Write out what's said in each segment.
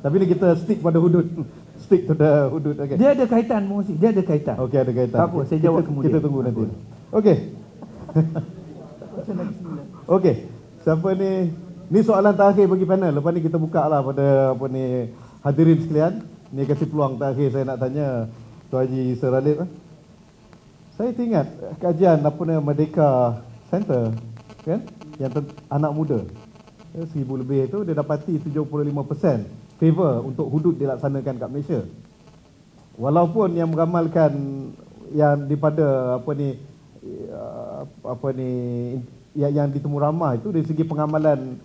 Tapi ni kita stick pada hudud. Stick to the hudud. Okay. Dia ada kaitan musik, dia ada kaitan. Okey, ada kaitan. Tak apa, saya jawab kemudian. Kita tunggu nanti. Okey. Okey. Siapa ni? Ni soalan terakhir bagi panel. Lepas ni kita buka lah pada apa ni hadirin sekalian. Ni kasih peluang terakhir saya nak tanya Tuan Haji Sir Alif. Saya teringat kajian apa nama Merdeka Center kan, yang anak muda 1000 lebih tu dia dapati 75% favor untuk hudud dilaksanakan kat Malaysia. Walaupun yang meramalkan yang daripada yang ditemu ramah itu dari segi pengamalan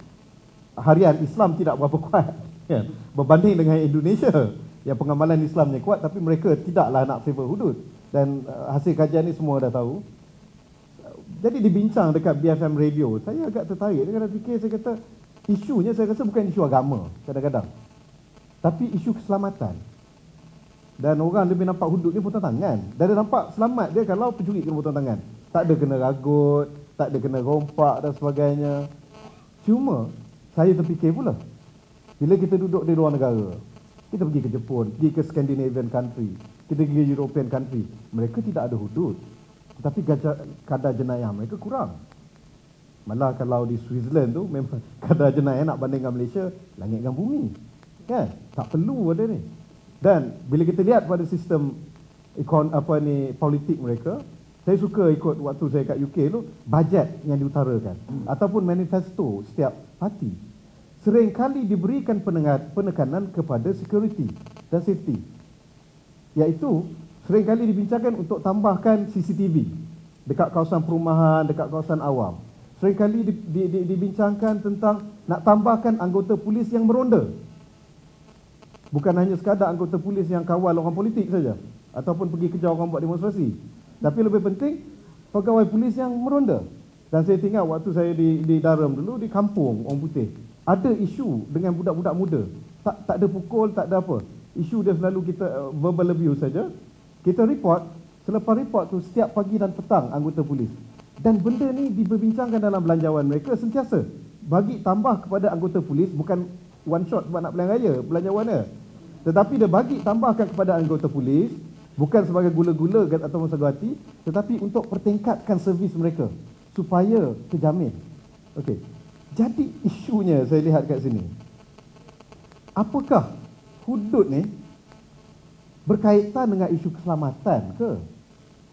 harian Islam tidak berapa kuat kan, berbanding dengan Indonesia yang pengamalan Islamnya kuat tapi mereka tidaklah nak favor hudud. Dan hasil kajian ni semua dah tahu. Jadi dibincang dekat BFM Radio, saya agak tertarik. Dia kata fikir, saya kata isunya saya rasa bukan isu agama kadang-kadang, tapi isu keselamatan. Dan orang lebih nampak hudud ni potong tangan. Dan dia nampak selamat dia kalau pencuri kena potong tangan. Tak ada kena ragut, tak ada kena rompak dan sebagainya. Cuma saya terfikir pula, bila kita duduk di luar negara, kita pergi ke Jepun, pergi ke Scandinavian country, kita pergi ke European country, mereka tidak ada hudud, tetapi kadar jenayah mereka kurang. Malah kalau di Switzerland tu memang kadar jenayah nak bandingkan Malaysia langit dan bumi, kan? Tak perlu ada ni. Dan bila kita lihat pada sistem politik mereka, saya suka ikut waktu saya kat UK tu, bajet yang diutarakan ataupun manifesto setiap parti seringkali diberikan penekanan kepada security dan safety, iaitu seringkali dibincangkan untuk tambahkan CCTV dekat kawasan perumahan, dekat kawasan awam. Seringkali dibincangkan tentang nak tambahkan anggota polis yang meronda. Bukan hanya sekadar anggota polis yang kawal orang politik saja ataupun pergi kejar orang buat demonstrasi, tapi lebih penting pegawai polis yang meronda. Dan saya ingat waktu saya di Durham dulu, di kampung orang putih, ada isu dengan budak-budak muda. Tak ada pukul, tak ada apa. Isu dia selalu kita verbal abuse saja. Kita report, selepas report tu setiap pagi dan petang anggota polis. Dan benda ni diperbincangkan dalam belanjawan mereka sentiasa. Bagi tambah kepada anggota polis, bukan one shot sebab nak pilihan raya, belanjawannya. Tetapi dia bagi tambahkan kepada anggota polis, bukan sebagai gula-gula atau masagati, tetapi untuk pertingkatkan servis mereka supaya terjamin. Okey. Jadi isunya saya lihat kat sini, apakah hudud ni berkaitan dengan isu keselamatan ke?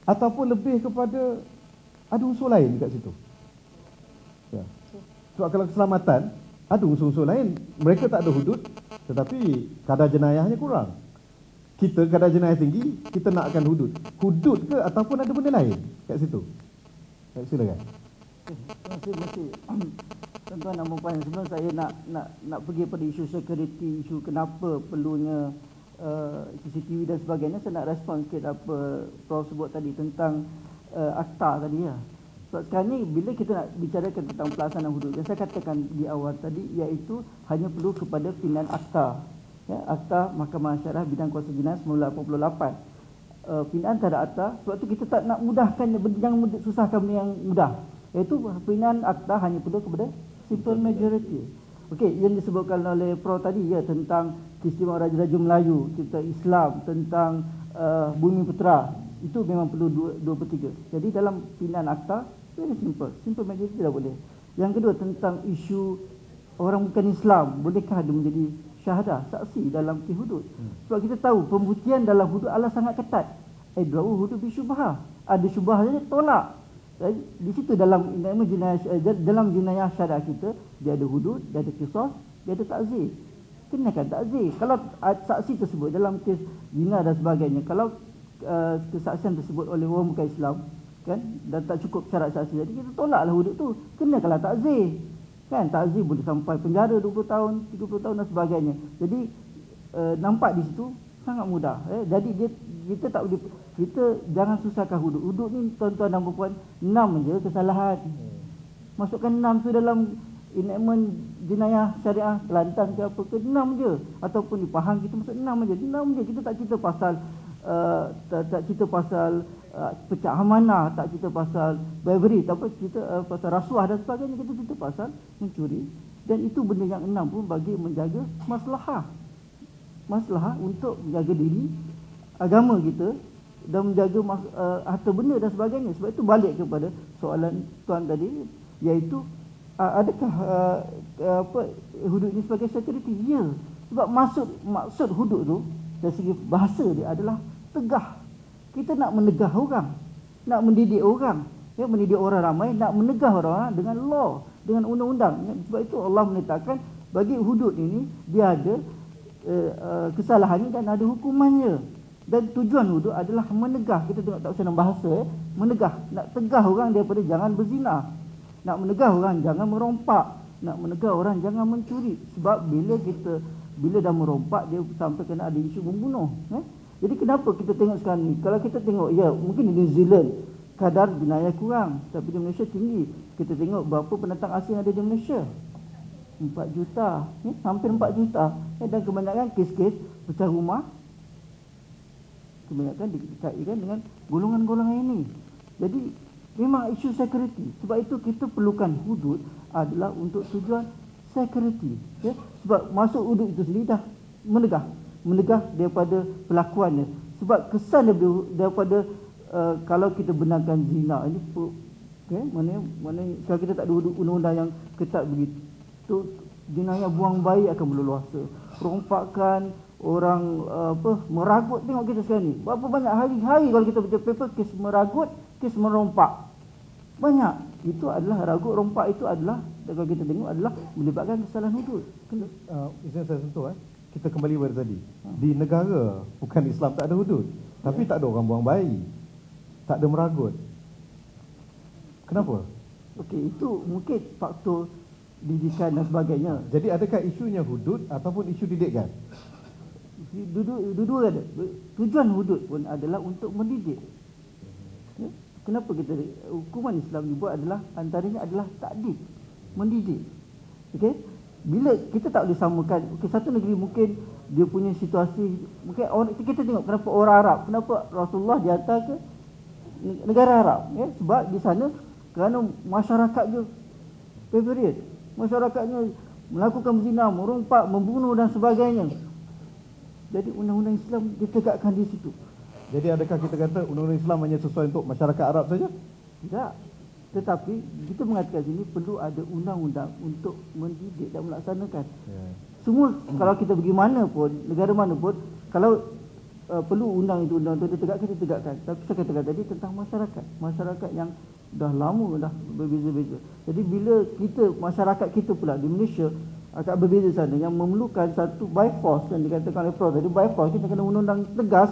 Ataupun lebih kepada ada unsur lain kat situ? Ya. Sebab kalau keselamatan, ada unsur-unsur lain. Mereka tak ada hudud, tetapi kadar jenayahnya kurang. Kita kadar jenayah tinggi, kita nakkan hudud. Hudud ke ataupun ada benda lain kat situ? Silakan. Terima kasih. Tuan-tuan dan puan, sebelum saya nak pergi pada isu security, isu kenapa perlunya CCTV dan sebagainya, saya nak respon sikit apa Prof sebut tadi tentang akta tadi ya. Sebab sekarang ni bila kita nak bicarakan tentang pelaksanaan hudud, yang saya katakan di awal tadi, iaitu hanya perlu kepada pilihan akta. Ya, Akta Mahkamah Syariah Bidang Kuasa Jinas 1988. Pilihan tak ada akta, sebab tu kita tak nak mudahkan, jangan susahkan benda yang mudah. Iaitu pilihan akta hanya perlu kepada simple majority. Okey, yang disebutkan oleh Prof tadi ya, tentang keistimewaan Raja-Raja Melayu, kita Islam, tentang Bumi Putera, itu memang perlu 2/3. Jadi dalam pilihan akta very simple majority tidak boleh. Yang kedua tentang isu orang bukan Islam, bolehkah dia menjadi syahadah, saksi dalam hudud? Sebab kita tahu pembuktian dalam hudud adalah sangat ketat. Idra'u hudud bi syubhah. Ada syubhahnya tolak. Di situ dalam jenayah syariah kita, dia ada hudud, dia ada qisas, dia ada ta'zir. Kenakan ta'zir. Kalau saksi tersebut dalam kes zina dan sebagainya, kalau kesaksian tersebut oleh orang bukan Islam, kan, dan tak cukup syarat saksi, jadi kita tolaklah hudud tu. Kenakanlah ta'zir. Kan, ta'zir boleh sampai penjara 20 tahun, 30 tahun dan sebagainya. Jadi nampak di situ sangat mudah. Jadi kita tak boleh, kita jangan susahkan hudud. Hudud ni tuan-tuan dan puan-puan 6 je kesalahan. Masukkan 6 tu dalam enactment jenayah syariah Kelantan ke apa ke, 6 je. Ataupun di Pahang kita masuk 6 je. 6 je. Kita tak cerita pasal tak cerita pasal pecah amanah, tak cerita pasal bribery, tak apa cerita pasal rasuah dan sebagainya. Kita cerita pasal mencuri. Dan itu benda yang 6 pun bagi menjaga maslahah masalah untuk menjaga diri, agama kita dan menjaga harta benda dan sebagainya. Sebab itu balik kepada soalan tuan tadi, iaitu adakah hudud ini sebagai security? Ya, sebab maksud hudud tu dari segi bahasa dia adalah tegah. Kita nak menegah orang, nak mendidik orang, mendidik orang ramai, nak menegah orang dengan law, dengan undang-undang. Sebab itu Allah menetapkan bagi hudud ini dia ada kesalahannya dan ada hukumannya. Dan tujuan hudud adalah menegah. Kita tengok tak usah dalam bahasa, menegah, nak tegah orang daripada jangan berzina, nak menegah orang jangan merompak, nak menegah orang jangan mencuri. Sebab bila dah merompak dia sampai kena ada isu membunuh. Jadi kenapa kita tengok sekarang ni? Kalau kita tengok, ya mungkin di New Zealand kadar jenayah kurang, tapi di Malaysia tinggi. Kita tengok berapa pendatang asing ada di Malaysia, 4 juta, hampir 4 juta. Dan kebanyakan kes-kes pecah rumah, kebanyakan dikaitkan dengan golongan-golongan ini. Jadi memang isu security. Sebab itu kita perlukan hudud adalah untuk tujuan security. Sebab masuk hudud itu sendiri dah menegah daripada pelakuannya. Sebab kesan daripada kalau kita benarkan zina ini, mana kalau kita tak ada undang-undang yang ketat begitu, jenayah buang bayi akan berleluasa, perompakan, orang meragut. Tengok kita sekarang ni, berapa banyak hari-hari kalau kita baca paper, kes meragut, kes merompak, banyak. Itu adalah ragut, rompak itu adalah, kalau kita tengok, adalah melibatkan kesalahan hudud. Izin saya sentuh kita kembali pada tadi. Di negara bukan Islam tak ada hudud, tapi tak ada orang buang bayi, tak ada meragut. Kenapa? Okey, itu mungkin faktor didikan dan sebagainya. Jadi adakah isunya hudud ataupun isu didikan? Dua-dua ada. Tujuan hudud pun adalah untuk mendidik. Kenapa kita hukuman Islam dibuat adalah antaranya adalah takdib, mendidik. Okey, bila kita tak boleh samakan, satu negeri mungkin dia punya situasi, mungkin kita tengok kenapa orang Arab, kenapa Rasulullah dihantar ke negara Arab, sebab di sana kerana masyarakat dia favorite, masyarakatnya melakukan zina, merompak, membunuh dan sebagainya. Jadi undang-undang Islam ditegakkan di situ. Jadi adakah kita kata undang-undang Islam hanya sesuai untuk masyarakat Arab saja? Tidak. Tetapi kita mengatakan sini perlu ada undang-undang untuk mendidik dan melaksanakan. Semua kalau kita pergi mana pun, negara mana pun, kalau perlu undang itu ditegakkan. Tapi saya katakan tadi tentang masyarakat yang dah lama dah berbeza-beza. Jadi bila masyarakat kita pula di Malaysia agak berbeza sana, yang memerlukan satu by force, yang dikatakan oleh Prof tadi, by force kita kena undang-undang tegas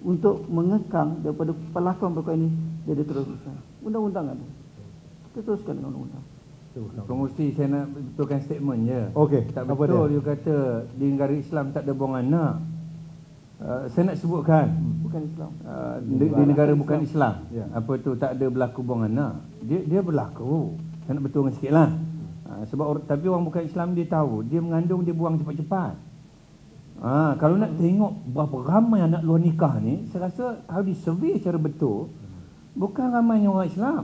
untuk mengekang daripada pelakon-pelakon ini jadi terusan. Undang-undang ada. Kita teruskan dengan undang-undang. Pengurusi, saya nak betulkan statement je. Okey, tak apa betul dia? dia kata di negara Islam tak ada buang anak. Saya nak sebutkan Bukan Islam. di negara bukan Islam, Ya. apa tu tak ada berlaku buang anak. Dia berlaku. Saya nak betulkan sikitlah. Sebab tapi orang bukan Islam dia tahu, dia mengandung dia buang cepat-cepat. Kalau nak tengok berapa ramai anak luar nikah ni, saya rasa harus disurvey secara betul. Bukan ramainya orang Islam.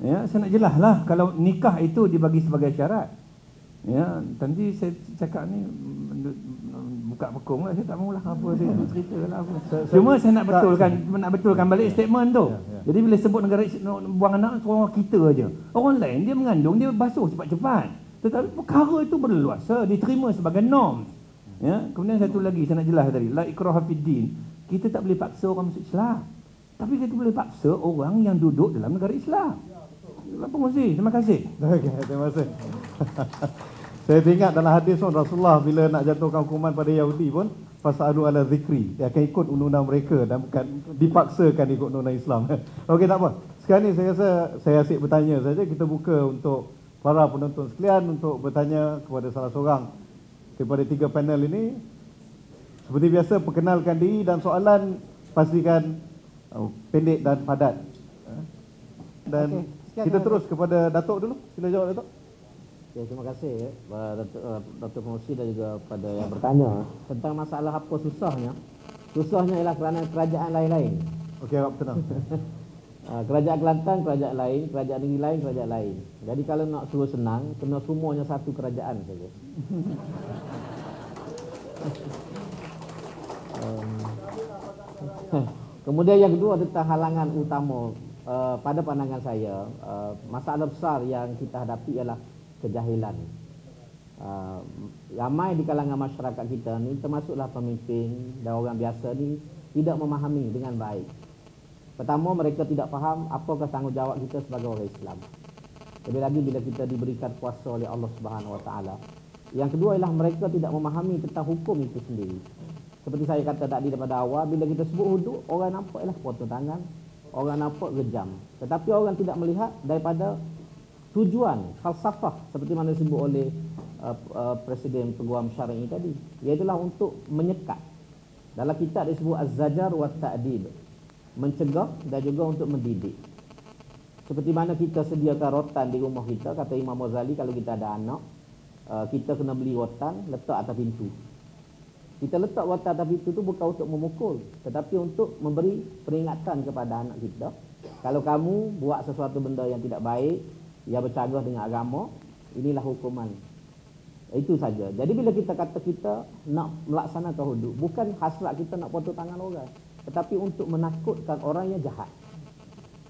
Ya, saya nak jelaslah kalau nikah itu dibagi sebagai syarat. Ya, nanti saya cakap ni buka pekung lah, saya tak maulah apa saya ceritalah apa. Cuma saya nak betulkan balik statement tu. Jadi bila sebut negara buang anak orang kita aja. Orang lain dia mengandung dia basuh cepat-cepat. Tetapi perkara itu berleluasa diterima sebagai norm. Ya, kemudian satu lagi saya nak jelas tadi, la ikraha fid din. Kita tak boleh paksa orang masuk Islam. Tapi kita boleh paksa orang yang duduk dalam negara Islam. Pengurusi, terima kasih. Okey, terima kasih. Saya ingat dalam hadis pun Rasulullah bila nak jatuhkan hukuman pada Yahudi pun fasalu ala zikri, dia akan ikut undang-undang mereka dan bukan dipaksakan ikut undang-undang Islam. Okey, tak apa. Sekarang ni saya rasa saya asyik bertanya saja. Kita buka untuk para penonton sekalian untuk bertanya kepada salah seorang daripada 3 panel ini. Seperti biasa, perkenalkan diri dan soalan pastikan pendek dan padat. Dan kita terus kepada Datuk dulu. Sila jawab, Datuk. Ya, terima kasih Dr. Pengurusi dan juga pada yang bertanya tentang masalah apa susahnya. Susahnya ialah kerana kerajaan lain-lain. Okey, harap tenang. Kerajaan Kelantan, kerajaan lain, kerajaan negeri lain, kerajaan lain. Jadi kalau nak suruh senang, kena semuanya satu kerajaan saja. Kemudian yang kedua tentang halangan utama pada pandangan saya, masalah besar yang kita hadapi ialah kejahilan. Ramai di kalangan masyarakat kita ni, termasuklah pemimpin dan orang biasa ni, tidak memahami dengan baik. Pertama, mereka tidak faham apakah tanggungjawab kita sebagai orang Islam. Lebih lagi bila kita diberikan kuasa oleh Allah Subhanahu Wa Taala. Yang kedua ialah mereka tidak memahami tentang hukum itu sendiri. Seperti saya kata tadi daripada awal, bila kita sebut hudud, orang nampak ialah potong tangan, orang nampak rejam. Tetapi orang tidak melihat daripada tujuan, falsafah seperti mana disebut oleh Presiden Peguam Syar'i tadi, iaitulah untuk menyekat. Dalam kitab disebut Az-Zajar wa Ta'dib, mencegah dan juga untuk mendidik. Seperti mana kita sediakan rotan di rumah kita, kata Imam Ghazali, kalau kita ada anak, kita kena beli rotan, letak atas pintu. Kita letak rotan atas pintu tu bukan untuk memukul, tetapi untuk memberi peringatan kepada anak kita. Kalau kamu buat sesuatu benda yang tidak baik, yang bercanggah dengan agama, inilah hukuman. Itu saja. Jadi bila kita kata kita nak melaksanakan hudud, bukan hasrat kita nak potong tangan orang, tetapi untuk menakutkan orang yang jahat.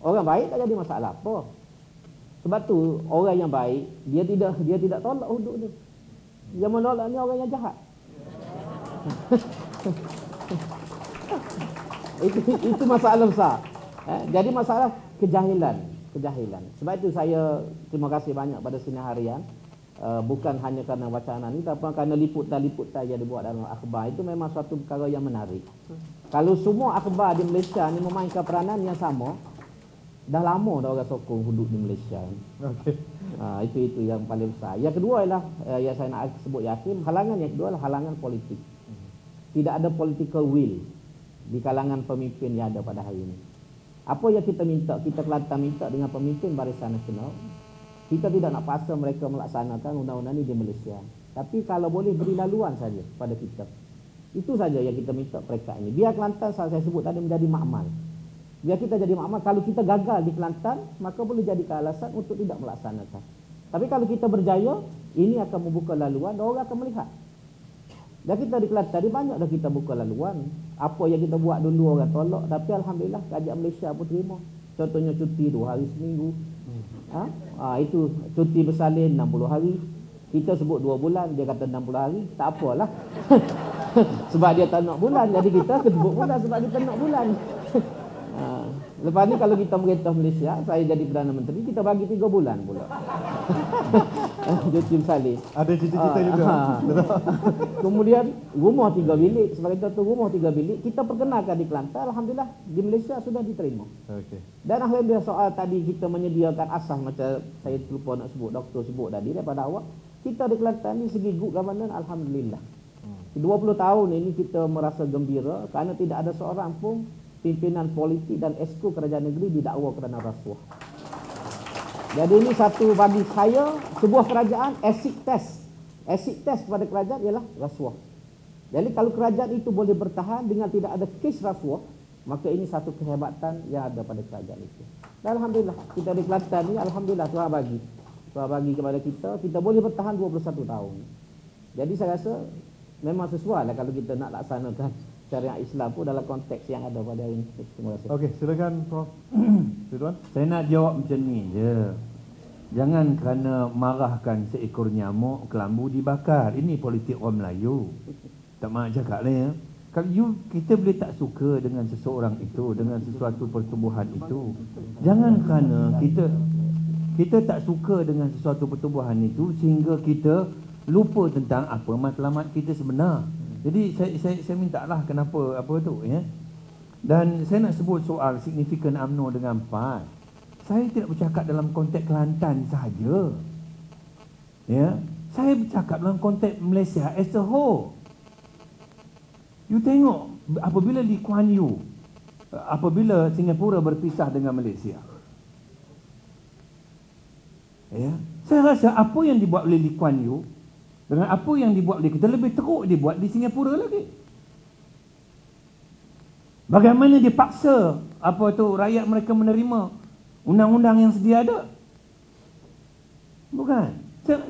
Orang baik tak jadi masalah apa. Sebab tu orang yang baik dia tidak tolak hudud ni. Yang menolak ni orang yang jahat. itu masalah besar. Jadi masalah kejahilan. Sebab itu saya terima kasih banyak pada Sinar Harian. Bukan hanya kerana wacana ni, tapi kerana liputan yang dibuat dalam akhbar itu memang suatu perkara yang menarik. Kalau semua akhbar di Malaysia ni memainkan peranan yang sama, dah lama dah orang sokong hudud di Malaysia ni. Okay. Itu yang paling besar. Yang kedua ialah yang saya nak sebut yakin, halangan yang kedua adalah halangan politik. Tidak ada political will di kalangan pemimpin yang ada pada hari ini. Apa yang kita minta, kita Kelantan minta dengan pemimpin Barisan Nasional, kita tidak nak paksa mereka melaksanakan undang-undang ini di Malaysia. Tapi kalau boleh beri laluan saja pada kita. Itu saja yang kita minta mereka ini. Biar Kelantan, saya sebut tadi, menjadi makmal. Biar kita jadi makmal. Kalau kita gagal di Kelantan, maka boleh jadi alasan untuk tidak melaksanakan. Tapi kalau kita berjaya, ini akan membuka laluan dan orang akan melihat. Dan kita di Kelantan tadi banyak dah kita buka laluan. Apa yang kita buat dulu orang tolak, tapi alhamdulillah kerajaan Malaysia pun terima. Contohnya cuti 2 hari seminggu. Itu cuti bersalin 60 hari. Kita sebut 2 bulan, dia kata 60 hari, tak apalah. Sebab dia tak nak bulan, jadi kita sebut bulan sebab kita nak bulan. Lepas ni kalau kita merintah Malaysia, saya jadi Perdana Menteri, kita bagi 3 bulan pula. Cuti bersalin. Ada cita-cita juga. Kemudian rumah 3 bilik, sebagai contoh rumah 3 bilik, kita perkenalkan di Kelantan, alhamdulillah di Malaysia sudah diterima. Okay. Dan alhamdulillah soal tadi kita menyediakan asas, macam saya lupa nak sebut, doktor sebut tadi daripada awal, kita di Kelantan ni segi good governance alhamdulillah. 20 tahun ini kita merasa gembira kerana tidak ada seorang pun pimpinan politik dan esko kerajaan negeri didakwa kerana rasuah. Jadi ini satu bagi saya, sebuah kerajaan acid test kepada kerajaan ialah rasuah. Jadi kalau kerajaan itu boleh bertahan dengan tidak ada kes rasuah, maka ini satu kehebatan yang ada pada kerajaan itu. Dan alhamdulillah kita di Kelantan ni, alhamdulillah Tuhan bagi kepada kita boleh bertahan 21 tahun. Jadi saya rasa memang sesuai lah kalau kita nak laksanakan syariat Islam pun dalam konteks yang ada pada hari ini. Terima kasih. Okey, silakan Prof. Ridwan. Saya nak jawab macam ni je. Jangan kerana marahkan seekor nyamuk, kelambu dibakar. Ini politik orang Melayu. Tak mahu cakap lah ya. Kalau kita boleh tak suka dengan seseorang itu, dengan sesuatu pertubuhan itu, jangan kerana kita tak suka dengan sesuatu pertubuhan itu sehingga kita lupa tentang apa matlamat kita sebenar. Jadi saya mintalah kenapa apa tu ya. Dan saya nak sebut soal signifikan UMNO dengan PAS. Saya tidak bercakap dalam konteks Kelantan sahaja. Ya, saya bercakap dalam konteks Malaysia as a whole. You tengok apabila Lee Kuan Yew, apabila Singapura berpisah dengan Malaysia. Ya, saya rasa apa yang dibuat oleh Lee Kuan Yew dengan apa yang dibuat oleh kita lebih teruk dibuat di Singapura lagi. Bagaimana dia paksa rakyat mereka menerima undang-undang yang sedia ada? Bukan.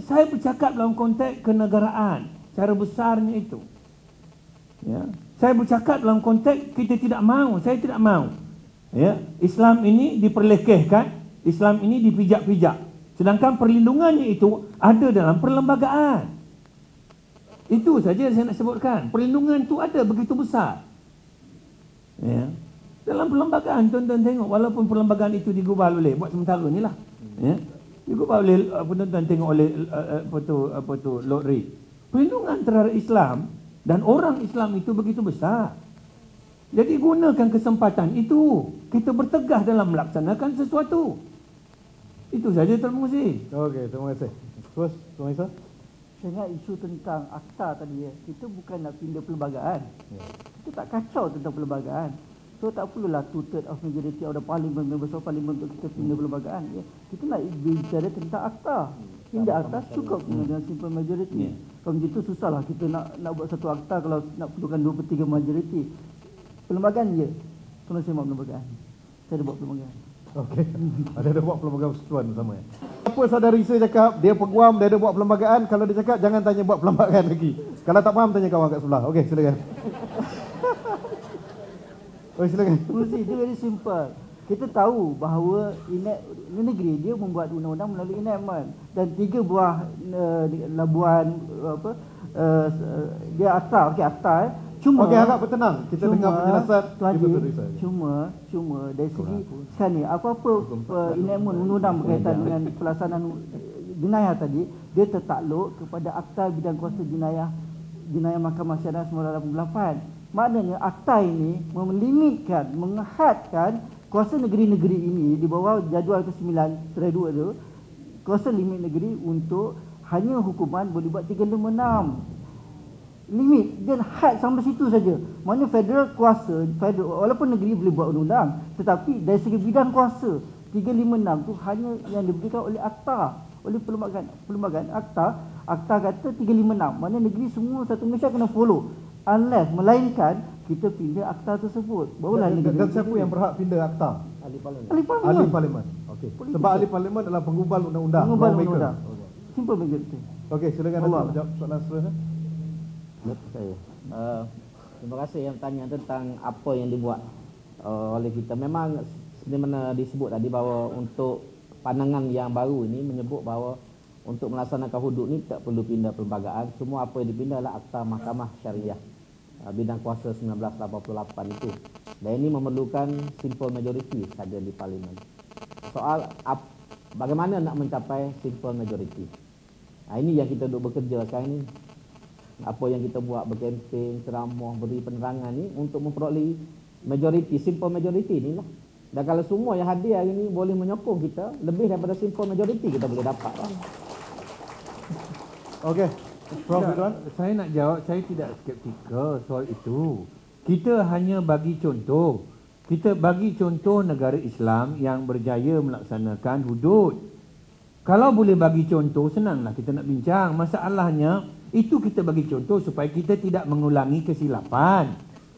Saya bercakap dalam konteks kenegaraan, cara besarnya itu. Ya. Saya bercakap dalam konteks kita tidak mahu, saya tidak mahu. Ya, Islam ini diperlekehkan, Islam ini dipijak-pijak. Sedangkan perlindungannya itu ada dalam perlembagaan. Itu saja saya nak sebutkan. Perlindungan itu ada begitu besar. Ya. Dalam perlembagaan, tuan-tuan tengok, walaupun perlembagaan itu digubal oleh, buat sementara ni lah. Ya. Digubal oleh, tuan-tuan tengok oleh apa tu Lord Reid. Perlindungan terhadap Islam dan orang Islam itu begitu besar. Jadi gunakan kesempatan itu. Kita bertegah dalam melaksanakan sesuatu. Itu saja, terima kasih. Okey, terima kasih. Terus, Tuan Isa. Saya ingat isu tentang akta tadi ya. Kita bukan nak pindah perlembagaan. Kita tak kacau tentang perlembagaan. So tak perlulah 2/3 of majority of the parliament, members of parliament untuk kita pindah perlembagaan. Ya. Kita nak bicara tentang akta. Pindah akta cukup dengan simple majority. Kalau begitu susahlah kita nak buat satu akta kalau nak perlukan 2/3 majority. Perlembagaan je. Kalau saya buat perlembagaan. Saya ada buat perlembagaan. Okey. Ada buat perlembagaan persekutuan bersama ya. Apa saudara Isa cakap, dia peguam, dia ada buat perlembagaan. Kalau dia cakap, jangan tanya buat perlembagaan lagi. Kalau tak faham, tanya kawan kat sebelah. Okey, silakan. Oh, silakan. Mesti dia very simple. Kita tahu bahawa negeri dia membuat undang-undang melalui enactment dan 3 buah labuan dia akta, okey akta Cuma okey, harap bertenang. Kita dengar penjelasan cuma dari segi sekarang ni apa-apa enactment undang-undang berkaitan dengan pelaksanaan jenayah tadi, dia tertakluk kepada Akta Bidang Kuasa Jenayah Mahkamah Syariah 1988. Maknanya akta ini melimitkan, menghadkan kuasa negeri-negeri ini di bawah jadual ke-9 serai 2 tu, kuasa limit negeri untuk hanya hukuman boleh buat 356. Limit dia had sampai situ saja. Maknanya federal kuasa, walaupun negeri boleh buat undang-undang, tetapi dari segi bidang kuasa 356 tu hanya yang diberikan oleh akta, oleh perlembagaan akta kata 356. Maknanya negeri semua satu Malaysia kena follow. Unless melainkan kita pindah akta tersebut. Barulah negeri. Dan siapa yang berhak pindah akta? Ahli Ahli parlimen. Okey. Sebab ahli parlimen adalah penggubal undang-undang. Penggubal undang-undang. Simple majority. Okey, silakan Datuk jawab soalan seterusnya. Saya. Terima kasih yang tanya tentang apa yang dibuat oleh kita. Memang seperti mana disebut tadi bahawa untuk pandangan yang baru ini menyebut bahawa untuk melaksanakan hudud ni tak perlu pindah perlembagaan. Semua apa yang dipindah adalah Akta Mahkamah Syariah Bidang Kuasa 1988 itu. Dan ini memerlukan simple majority saja di parlimen. Soal bagaimana nak mencapai simple majority. Ini yang kita duk bekerja sekarang ni. Apa yang kita buat, berkempen, ceramah, beri penerangan ni untuk memperoleh majority, simple majority ni lah. Dan kalau semua yang hadir hari ni boleh menyokong kita, lebih daripada simple majority kita boleh dapat lah. Okey. Prof Ridwan, saya nak jawab, saya tidak skeptikal soal itu. Kita hanya bagi contoh. Kita bagi contoh negara Islam yang berjaya melaksanakan hudud. Kalau boleh bagi contoh, senanglah kita nak bincang. Masalahnya, itu kita bagi contoh supaya kita tidak mengulangi kesilapan.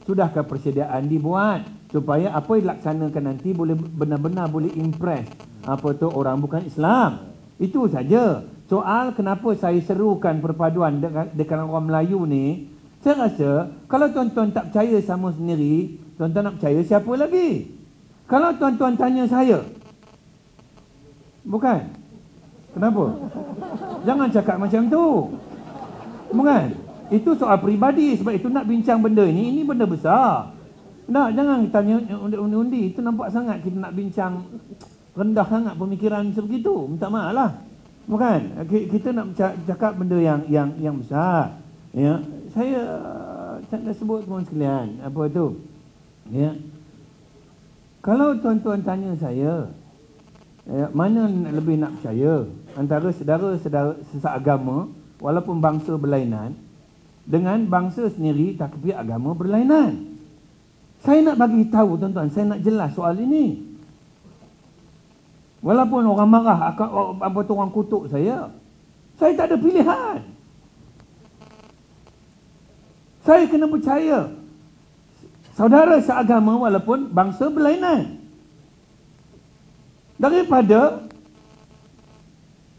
Sudahkah persediaan dibuat supaya apa yang dilaksanakan nanti boleh benar-benar boleh impress apa tu orang bukan Islam. Itu saja. Soal kenapa saya serukan perpaduan dengan orang Melayu ni, saya rasa kalau tuan-tuan tak percaya sama sendiri, tuan-tuan nak percaya siapa lagi? Kalau tuan-tuan tanya saya, bukan? Kenapa? Jangan cakap macam tu. Bukan? Itu soal peribadi. Sebab itu nak bincang benda ini benda besar. Nah, jangan tanya undi-undi. Itu nampak sangat kita nak bincang rendah sangat pemikiran sebegitu. Minta maaf lah. Bukan? Kita nak cakap benda yang besar. Ya. Saya nak sebut teman sekalian. Apa tu? Ya. Kalau tuan-tuan tanya saya, mana lebih nak percaya antara saudara-saudara seagama walaupun bangsa berlainan dengan bangsa sendiri tapi agama berlainan. Saya nak bagi tahu tuan-tuan, saya nak jelas soal ini. Walaupun orang marah, apa tu orang kutuk saya tak ada pilihan. Saya kena percaya saudara seagama walaupun bangsa berlainan. Daripada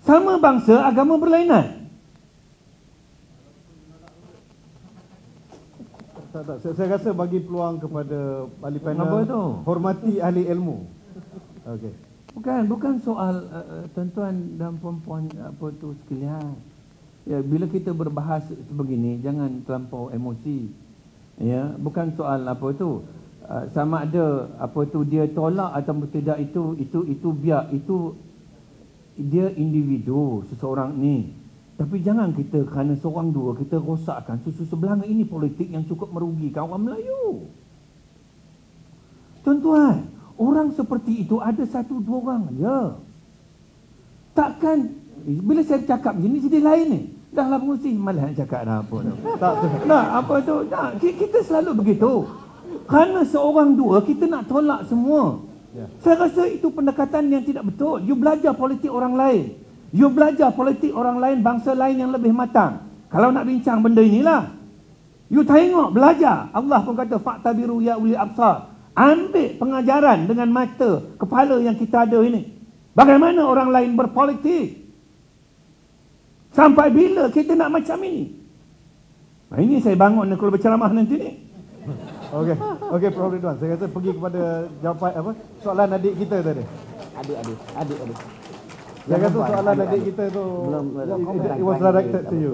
sama bangsa agama berlainan. Tak. Saya rasa bagi peluang kepada ahli panel. Apa tu? Hormati ahli ilmu. Okey. Bukan soal tuan-tuan dan puan-puan apa tu sekalian. Ya, bila kita berbahas sebegini jangan terlampau emosi. Ya, bukan soal apa tu. Sama ada apa tu dia tolak atau tidak itu biar itu dia individu seseorang ni. Tapi jangan kita kerana seorang dua kita rosakkan susu sebelanga. Ini politik yang cukup merugikan orang Melayu. Tuan-tuan, orang seperti itu ada satu dua orang je. Takkan bila saya cakap begini jadi lain ni. Dah lah mesti malah nak cakap dah apa tu. Tak apa tu. Tak, kita selalu begitu. Kerana seorang dua kita nak tolak semua. Saya rasa itu pendekatan yang tidak betul. You belajar politik orang lain. You belajar politik orang lain, bangsa lain yang lebih matang. Kalau nak bincang benda inilah, you tengok, belajar. Allah pun kata, fa'tabiru ya ulil absar. Ambil pengajaran dengan mata kepala yang kita ada ini. Bagaimana orang lain berpolitik? Sampai bila kita nak macam ini? Nah, ini saya bangun kalau berceramah nanti ni. Okey Prof Ridwan, saya rasa pergi kepada jawapan apa? Soalan adik kita tadi. Adik. Saya rasa soalan adik kita tu it was directed to you.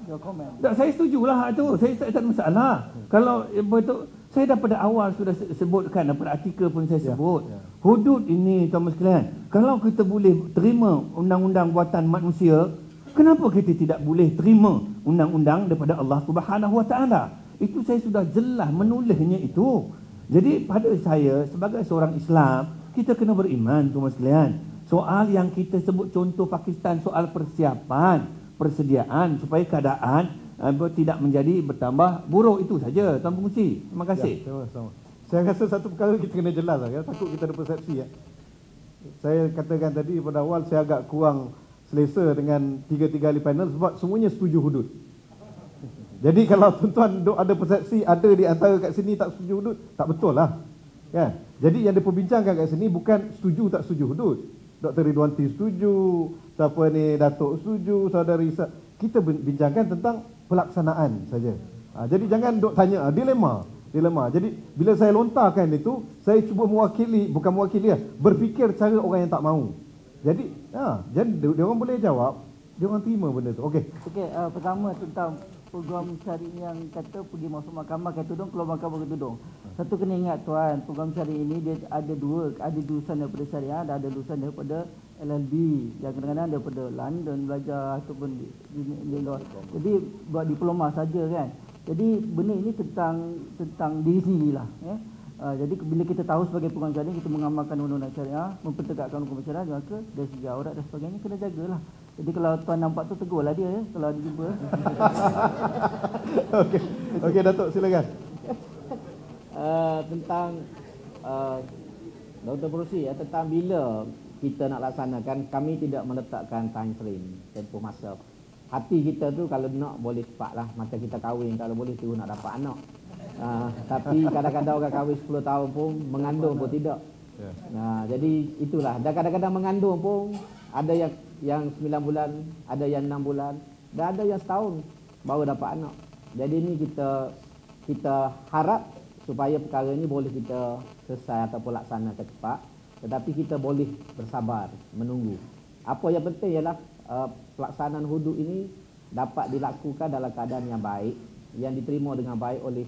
Your comment. Tak, saya setujulah tu. Saya tak ada masalah. Kalau betul, saya daripada awal sudah sebutkan, daripada artikel pun saya sebut. Hudud ini tuan-tuan sekalian, kalau kita boleh terima undang-undang buatan manusia, kenapa kita tidak boleh terima undang-undang daripada Allah Subhanahu Wa Taala? Itu saya sudah jelas menulisnya itu. Jadi pada saya sebagai seorang Islam, kita kena beriman tuan-tuan sekalian. Soal yang kita sebut contoh Pakistan, soal persiapan, persediaan supaya keadaan tidak menjadi bertambah buruk, itu saja Tuan Pengerusi. Terima kasih. Sama-sama. Saya rasa satu perkara kita kena jelas lah, ya. Takut kita ada persepsi ya. Saya katakan tadi pada awal saya agak kurang selesa dengan tiga-tiga ahli panel sebab semuanya setuju hudud. Jadi kalau tuan-tuan ada persepsi ada di antara kat sini tak setuju hudud, tak betul lah. Kan? Jadi yang diperbincangkan kat sini bukan setuju tak setuju hudud. Dr. Ridwanti setuju, siapa ni Datuk setuju, saudara Isa. Kita bincangkan tentang pelaksanaan saja. Jadi jangan duk tanya dilema. Jadi bila saya lontarkan itu, saya cuba bukan mewakili lah, berfikir cara orang yang tak mahu. Jadi dia orang boleh jawab, dia orang terima benda tu. Okey, Pertama tentang program syari yang kata pergi masuk mahkamah pakai tudung, keluar mahkamah pakai tudung. Satu kena ingat tuan, program syari ini dia ada lulusan daripada syariah dan ada lulusan daripada LLB yang kadang-kadang daripada London belajar ataupun di luar. Jadi buat diploma saja kan. Jadi benda ini tentang diri sendirilah ya. Jadi bila kita tahu sebagai program syariah kita mengamalkan undang-undang syariah, mempertegakkan hukum syariah, maka dari segi aurat dan sebagainya kena jagalah. Jadi kalau tuan nampak tu tegurlah dia ya kalau ada jumpa. Okey Datuk silakan. Tentang Dr. Pengerusi ya, tentang bila kita nak laksanakan, kami tidak meletakkan time frame, tempoh masa. Hati kita tu kalau nak boleh cepatlah, macam kita kahwin kalau boleh terus nak dapat anak. Tapi kadang-kadang orang kahwin 10 tahun pun mengandung pun tidak. Jadi itulah, dan kadang-kadang mengandung pun ada yang 9 bulan, ada yang 6 bulan, dan ada yang setahun baru dapat anak. Jadi ini kita harap supaya perkara ini boleh kita selesai ataupun laksanakan cepat, tetapi kita boleh bersabar menunggu. Apa yang penting ialah pelaksanaan hudud ini dapat dilakukan dalam keadaan yang baik, yang diterima dengan baik oleh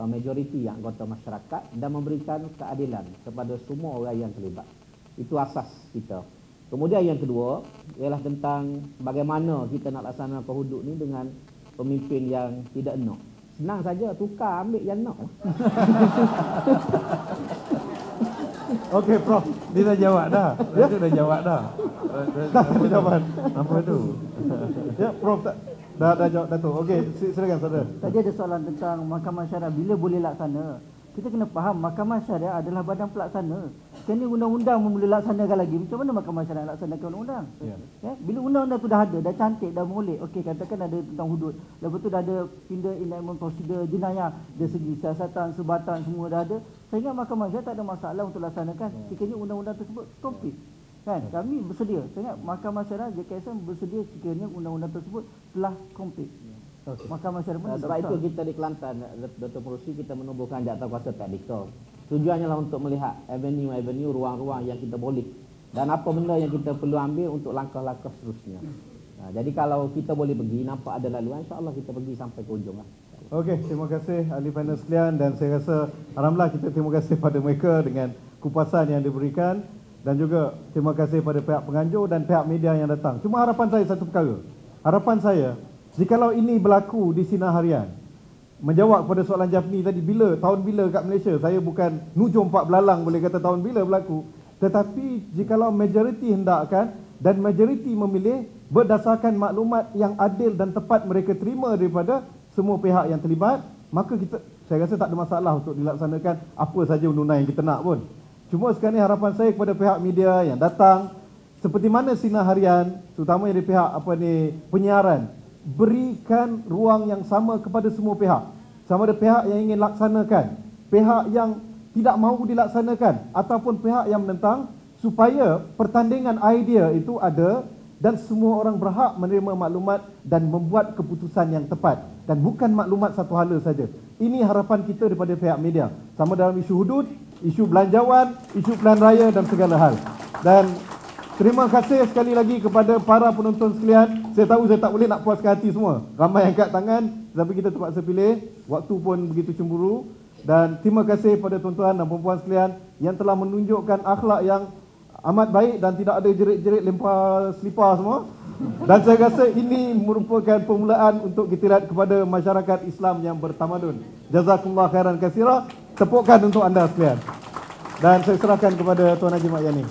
majoriti yang anggota masyarakat dan memberikan keadilan kepada semua orang yang terlibat. Itu asas kita. Kemudian yang kedua ialah tentang bagaimana kita nak laksanakan hudud ni dengan pemimpin yang tidak enak. Senang saja, tukar ambil yang nak. Okey Prof, Dia dah jawab dah. Dia dah jawab dah. tak ada jawapan. Apa tu? Ya Prof dah jawab Datuk. Okey silakan saudara. Tadi ada soalan tentang mahkamah syariah bila boleh laksana. Kita kena faham mahkamah syariah adalah badan pelaksana. Sekarang ni undang-undang boleh laksanakan lagi. Macam mana mahkamah syariah laksanakan undang-undang? Ya, bila undang-undang tu dah ada, dah cantik, dah molek. Okey, katakan ada tentang hudud. Lepas tu dah ada pindah enactment prosedur jenayah, dari segi siasatan, sebatan semua dah ada. Saya ingat mahkamah syariah tak ada masalah untuk laksanakan. Sekiranya undang-undang tersebut komplit. Kan? Kami bersedia. Saya ingat mahkamah syariah JKSM bersedia sekiranya undang-undang tersebut telah komplit. Mahkamah Syariah pun Sebab itu kita di Kelantan, Dr. Merusi, kita menubuhkan jawatankuasa teknikal. Tujuannya lah untuk melihat avenue-avenue, ruang-ruang yang kita boleh dan apa benda yang kita perlu ambil untuk langkah-langkah seterusnya. Jadi kalau kita boleh pergi, nampak ada laluan, insya-Allah kita pergi sampai ke ujung lah. Okey, terima kasih ahli panel sekalian, dan saya rasa alhamdulillah kita terima kasih pada mereka dengan kupasan yang diberikan, dan juga terima kasih pada pihak penganjur dan pihak media yang datang. Cuma harapan saya satu perkara. Harapan saya, jikalau ini berlaku di sinar harian, menjawab kepada soalan Jafni tadi, tahun bila kat Malaysia, saya bukan nujum pak belalang boleh kata tahun bila berlaku, tetapi jikalau majoriti hendakkan dan majoriti memilih berdasarkan maklumat yang adil dan tepat mereka terima daripada semua pihak yang terlibat, maka saya rasa tak ada masalah untuk dilaksanakan apa saja undang-undang yang kita nak pun. Cuma sekarang ni harapan saya kepada pihak media yang datang, seperti mana sinar harian, terutama dari pihak penyiaran, berikan ruang yang sama kepada semua pihak. Sama ada pihak yang ingin laksanakan, pihak yang tidak mahu dilaksanakan, ataupun pihak yang menentang, supaya pertandingan idea itu ada dan semua orang berhak menerima maklumat dan membuat keputusan yang tepat, dan bukan maklumat satu hala saja. Ini harapan kita daripada pihak media, sama dalam isu hudud, isu belanjawan, isu pilihan raya dan segala hal. Dan terima kasih sekali lagi kepada para penonton sekalian. Saya tahu saya tak boleh nak puaskan hati semua, ramai yang angkat tangan, tapi kita terpaksa pilih, waktu pun begitu cemburu. Dan terima kasih pada tuan-tuan dan puan-puan sekalian yang telah menunjukkan akhlak yang amat baik dan tidak ada jerit-jerit lempar selipar semua. Dan saya rasa ini merupakan permulaan untuk kita lihat kepada masyarakat Islam yang bertamadun. Jazakumullah khairan katsira. Tepukan untuk anda sekalian. Dan saya serahkan kepada Tuan Haji Mak Yani.